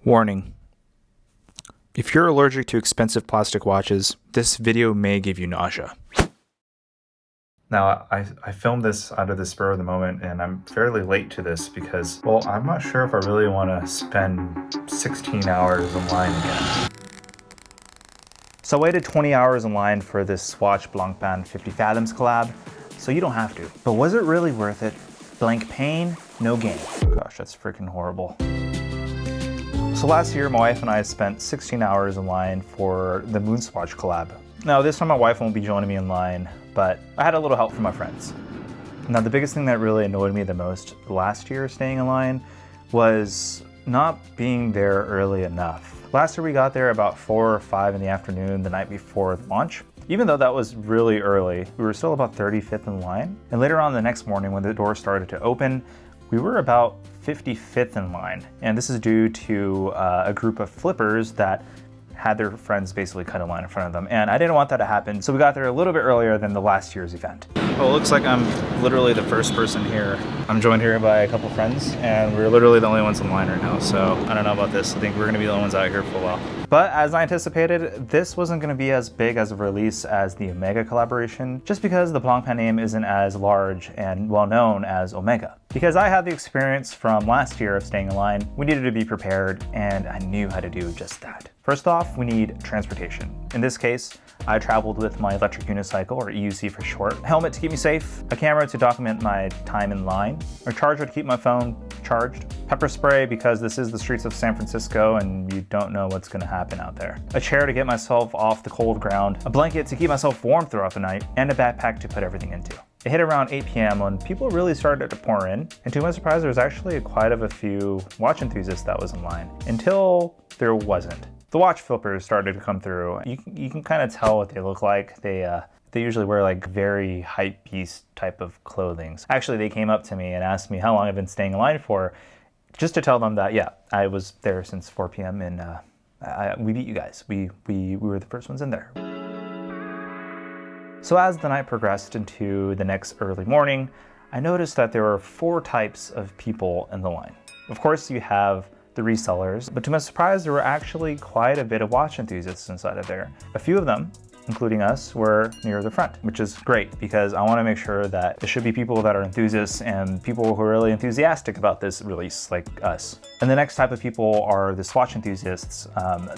Warning. If you're allergic to expensive plastic watches, this video may give you nausea. Now, I filmed this out of the spur of the moment, and I'm fairly late to this because, well, I'm not sure if I really want to spend 16 hours in line again. So I waited 20 hours in line for this Swatch Blancpain 50 Fathoms collab, so you don't have to. But was it really worth it? Blancpain, no gain. Gosh, that's freaking horrible. So last year, my wife and I spent 16 hours in line for the MoonSwatch collab. Now this time my wife won't be joining me in line, but I had a little help from my friends. Now the biggest thing that really annoyed me the most last year staying in line was not being there early enough. Last year we got there about 4 or 5 in the afternoon the night before the launch. Even though that was really early, we were still about 35th in line. And later on the next morning when the doors started to open, we were about 55th in line. And this is due to a group of flippers that had their friends basically cut a line in front of them. And I didn't want that to happen, so we got there a little bit earlier than the last year's event. Well, it looks like I'm literally the first person here. I'm joined here by a couple friends, and we're literally the only ones in line right now, so I don't know about this. I think we're gonna be the only ones out here for a while. But as I anticipated, this wasn't gonna be as big as a release as the Omega collaboration, just because the Blancpain name isn't as large and well-known as Omega. Because I had the experience from last year of staying in line, we needed to be prepared, and I knew how to do just that. First off, we need transportation. In this case, I traveled with my electric unicycle, or EUC for short, a helmet to keep me safe, a camera to document my time in line, a charger to keep my phone charged, pepper spray because this is the streets of San Francisco and you don't know what's gonna happen out there, a chair to get myself off the cold ground, a blanket to keep myself warm throughout the night, and a backpack to put everything into. It hit around 8 p.m. when people really started to pour in, and to my surprise, there was actually quite a few watch enthusiasts that was in line, until there wasn't. The watch flippers started to come through. You can kind of tell what they look like. They usually wear like very hype beast type of clothing. Actually, they came up to me and asked me how long I've been staying in line for, just to tell them that, yeah, I was there since 4 p.m. and we beat you guys. We were the first ones in there. So as the night progressed into the next early morning, I noticed that there were 4 types of people in the line. Of course, you have the resellers, but to my surprise, there were actually quite a bit of watch enthusiasts inside of there. A few of them, including us, were near the front, which is great because I want to make sure that there should be people that are enthusiasts and people who are really enthusiastic about this release, like us. And the next type of people are the Swatch enthusiasts.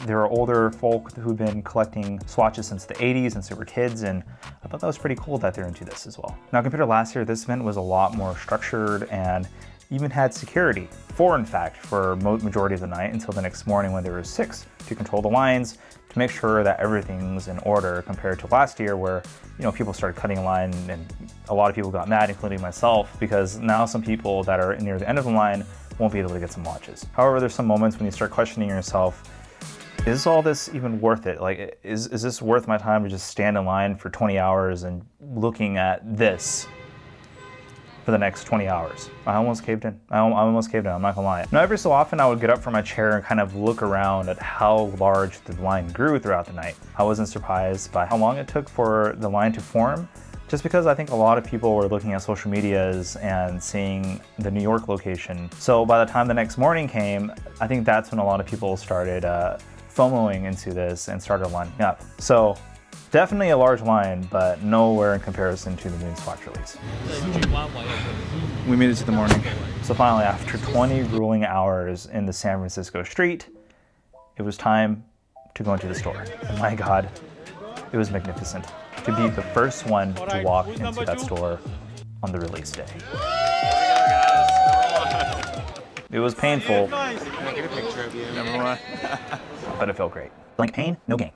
There are older folk who've been collecting swatches since the 80s since they were kids, and I thought that was pretty cool that they're into this as well. Now, compared to last year, this event was a lot more structured and even had security, 4 in fact, for majority of the night until the next morning when there were 6 to control the lines, to make sure that everything's in order compared to last year where, you know, people started cutting in line and a lot of people got mad, including myself, because now some people that are near the end of the line won't be able to get some watches. However, there's some moments when you start questioning yourself, is all this even worth it? Like, is this worth my time to just stand in line for 20 hours and looking at this for the next 20 hours. I almost caved in. I almost caved in, I'm not gonna lie. Now, every so often I would get up from my chair and kind of look around at how large the line grew throughout the night. I wasn't surprised by how long it took for the line to form, just because I think a lot of people were looking at social medias and seeing the New York location. So by the time the next morning came, I think that's when a lot of people started FOMOing into this and started lining up. So definitely a large line, but nowhere in comparison to the MoonSwatch release. We made it to the morning. So finally, after 20 grueling hours in the San Francisco street, it was time to go into the store. And my God, it was magnificent to be the first one to walk into that store on the release day. It was painful, but it felt great. Blancpain, no gain.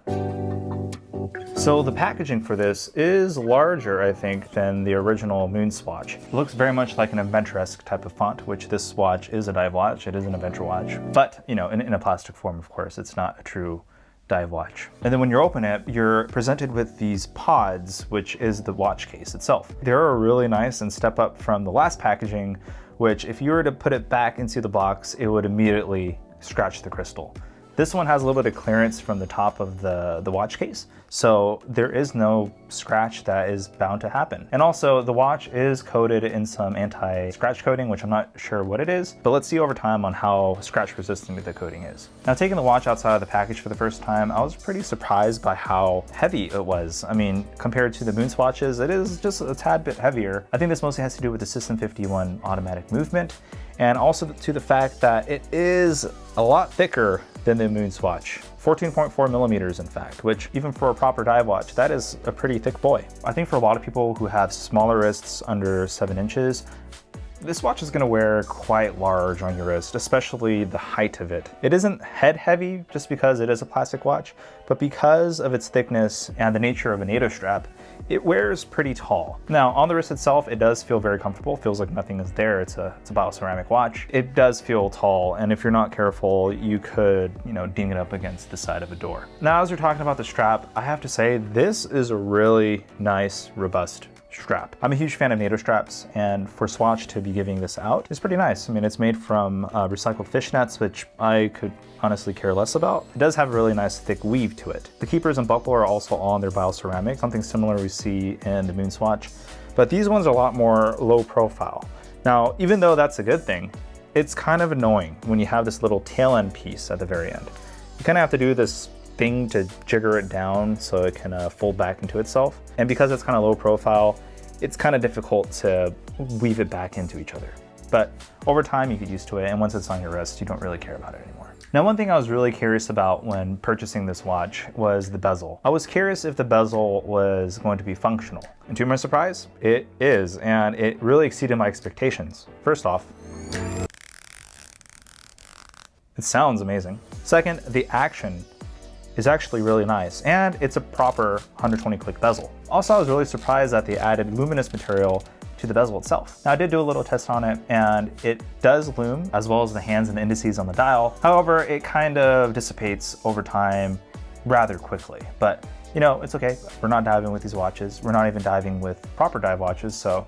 So the packaging for this is larger, I think, than the original MoonSwatch. It looks very much like an adventure-esque type of font, which this watch is a dive watch. It is an adventure watch, but you know, in a plastic form, of course. It's not a true dive watch. And then when you open it, you're presented with these pods, which is the watch case itself. They're really nice and step up from the last packaging, which if you were to put it back into the box, it would immediately scratch the crystal. This one has a little bit of clearance from the top of the watch case, so there is no scratch that is bound to happen. And also the watch is coated in some anti-scratch coating, which I'm not sure what it is, but let's see over time on how scratch resistant the coating is. Now, taking the watch outside of the package for the first time, I was pretty surprised by how heavy it was. I mean, compared to the MoonSwatches, it is just a tad bit heavier. I think this mostly has to do with the System 51 automatic movement, and also to the fact that it is a lot thicker than the MoonSwatch. 14.4 millimeters, in fact, which even for a proper dive watch, that is a pretty thick boy. I think for a lot of people who have smaller wrists under 7 inches, this watch is gonna wear quite large on your wrist, especially the height of it. It isn't head heavy just because it is a plastic watch, but because of its thickness and the nature of a NATO strap, it wears pretty tall. Now, on the wrist itself, it does feel very comfortable. Feels like nothing is there. It's a bioceramic watch. It does feel tall, and if you're not careful, you could, ding it up against the side of a door. Now, as we're talking about the strap, I have to say, this is a really nice, robust strap. I'm a huge fan of NATO straps, and for Swatch to be giving this out is pretty nice. I mean, it's made from recycled fishnets, which I could honestly care less about. It does have a really nice thick weave to it. The keepers and buckle are also on their bioceramic, something similar we see in the MoonSwatch, but these ones are a lot more low profile. Now, even though that's a good thing, it's kind of annoying when you have this little tail end piece at the very end. You kind of have to do this thing to jigger it down so it can fold back into itself. And because it's kind of low profile, it's kind of difficult to weave it back into each other. But over time you get used to it, and once it's on your wrist, you don't really care about it anymore. Now, one thing I was really curious about when purchasing this watch was the bezel. I was curious if the bezel was going to be functional. And to my surprise, it is, and it really exceeded my expectations. First off, it sounds amazing. Second, the action is actually really nice, and it's a proper 120 click bezel. Also, I was really surprised that they added luminous material to the bezel itself. Now, I did do a little test on it, and it does lume, as well as the hands and the indices on the dial. However, it kind of dissipates over time rather quickly, but it's okay. We're not diving with these watches. We're not even diving with proper dive watches, so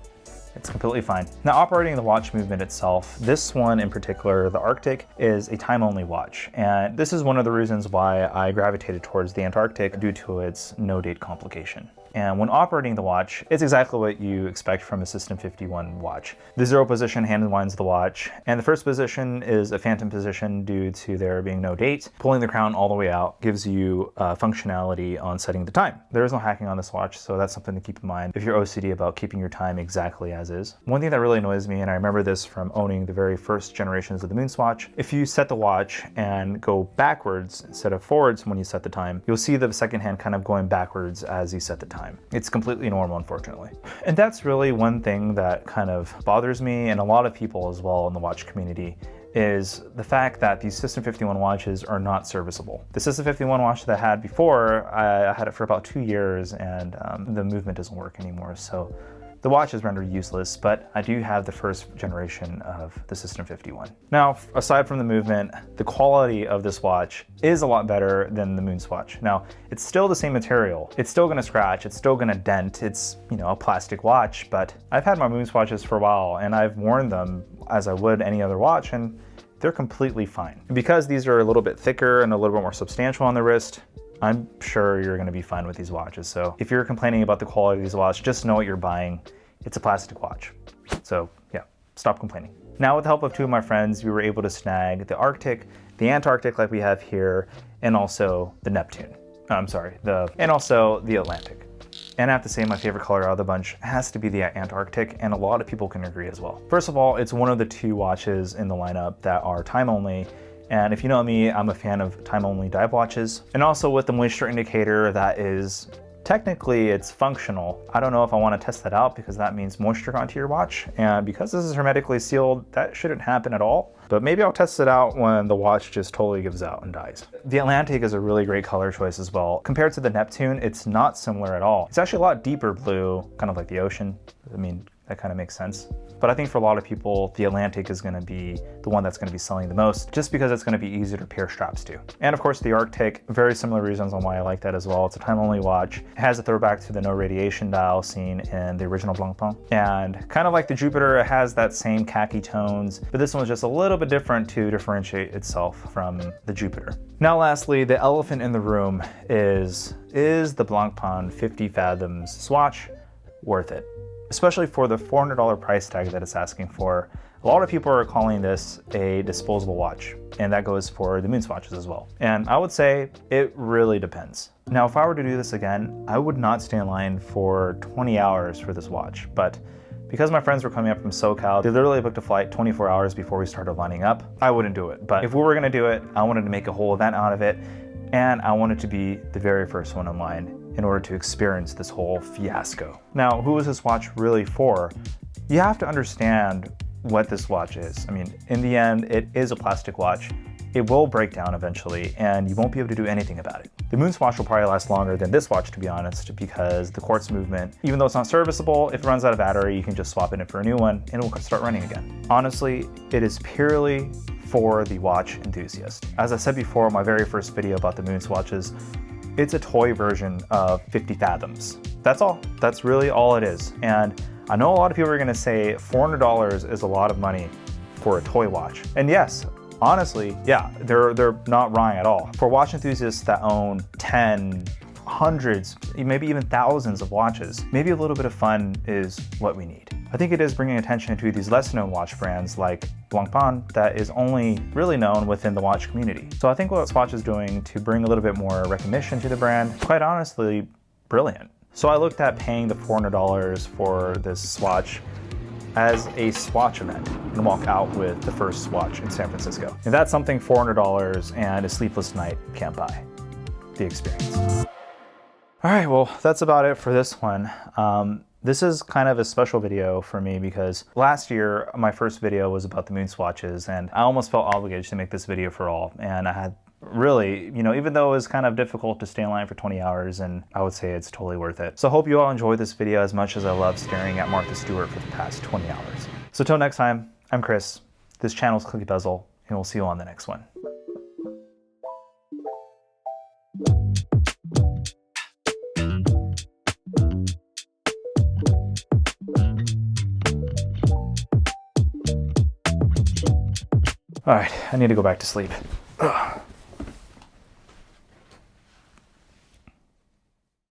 it's completely fine. Now, operating the watch movement itself, this one in particular, the Arctic, is a time-only watch. And this is one of the reasons why I gravitated towards the Antarctic due to its no-date complication. And when operating the watch, it's exactly what you expect from a System 51 watch. The 0 position hand unwinds the watch, and the first position is a phantom position due to there being no date. Pulling the crown all the way out gives you functionality on setting the time. There is no hacking on this watch, so that's something to keep in mind if you're OCD about keeping your time exactly as is. One thing that really annoys me, and I remember this from owning the very first generations of the MoonSwatch, if you set the watch and go backwards instead of forwards when you set the time, you'll see the second hand kind of going backwards as you set the time. It's completely normal, unfortunately. And that's really one thing that kind of bothers me, and a lot of people as well in the watch community, is the fact that these System 51 watches are not serviceable. The System 51 watch that I had before, I had it for about 2 years, and the movement doesn't work anymore. So the watch is rendered useless, but I do have the first generation of the System 51. Now, aside from the movement, the quality of this watch is a lot better than the MoonSwatch. Now, it's still the same material. It's still gonna scratch, it's still gonna dent. It's, a plastic watch, but I've had my MoonSwatches for a while, and I've worn them as I would any other watch, and they're completely fine. And because these are a little bit thicker and a little bit more substantial on the wrist, I'm sure you're gonna be fine with these watches. So if you're complaining about the quality of these watches, just know what you're buying. It's a plastic watch. So yeah, stop complaining. Now, with the help of 2 of my friends, we were able to snag the Arctic, the Antarctic like we have here, and also the Neptune. And also the Atlantic. And I have to say, my favorite color out of the bunch has to be the Antarctic, and a lot of people can agree as well. First of all, it's one of the 2 watches in the lineup that are time only. And if you know me, I'm a fan of time-only dive watches. And also with the moisture indicator that is, technically it's functional. I don't know if I want to test that out because that means moisture got onto your watch. And because this is hermetically sealed, that shouldn't happen at all. But maybe I'll test it out when the watch just totally gives out and dies. The Atlantic is a really great color choice as well. Compared to the Neptune, it's not similar at all. It's actually a lot deeper blue, kind of like the ocean. I mean, that kind of makes sense. but I think for a lot of people, the Atlantic is gonna be the one that's gonna be selling the most, just because it's gonna be easier to pair straps to. And of course the Arctic, very similar reasons on why I like that as well. It's a time-only watch. It has a throwback to the no radiation dial seen in the original Blancpain. And kind of like the Jupiter, it has that same khaki tones, but this one's just a little bit different to differentiate itself from the Jupiter. Now lastly, the elephant in the room is the Blancpain 50 Fathoms Swatch worth it? Especially for the $400 price tag that it's asking for. A lot of people are calling this a disposable watch, and that goes for the MoonSwatches as well. And I would say it really depends. Now, if I were to do this again, I would not stay in line for 20 hours for this watch, but because my friends were coming up from SoCal, they literally booked a flight 24 hours before we started lining up, I wouldn't do it. But if we were gonna do it, I wanted to make a whole event out of it, and I wanted to be the very first one in line in order to experience this whole fiasco. Now, who is this watch really for? You have to understand what this watch is. I mean, in the end, it is a plastic watch. It will break down eventually, and you won't be able to do anything about it. The MoonSwatch will probably last longer than this watch, to be honest, because the quartz movement, even though it's not serviceable, if it runs out of battery, you can just swap it in for a new one and it will start running again. Honestly, it is purely for the watch enthusiast. As I said before in my very first video about the MoonSwatches, it's a toy version of 50 Fathoms. That's all. That's really all it is. And I know a lot of people are gonna say $400 is a lot of money for a toy watch. And yes, honestly, yeah, they're not wrong at all. For watch enthusiasts that own 10, hundreds, maybe even thousands of watches, maybe a little bit of fun is what we need. I think it is bringing attention to these less known watch brands like Blancpain that is only really known within the watch community. So I think what Swatch is doing to bring a little bit more recognition to the brand, quite honestly, brilliant. So I looked at paying the $400 for this Swatch as a Swatch event and walk out with the first Swatch in San Francisco. And that's something $400 and a sleepless night can't buy. The experience. All right, well, that's about it for this one. This is kind of a special video for me because last year, my first video was about the MoonSwatches, and I almost felt obligated to make this video for all. And I had really, even though it was kind of difficult to stay in line for 20 hours, and I would say it's totally worth it. So I hope you all enjoyed this video as much as I love staring at Martha Stewart for the past 20 hours. So till next time, I'm Chris. This channel is Clicky Bezel, and we'll see you on the next one. All right, I need to go back to sleep. Ugh.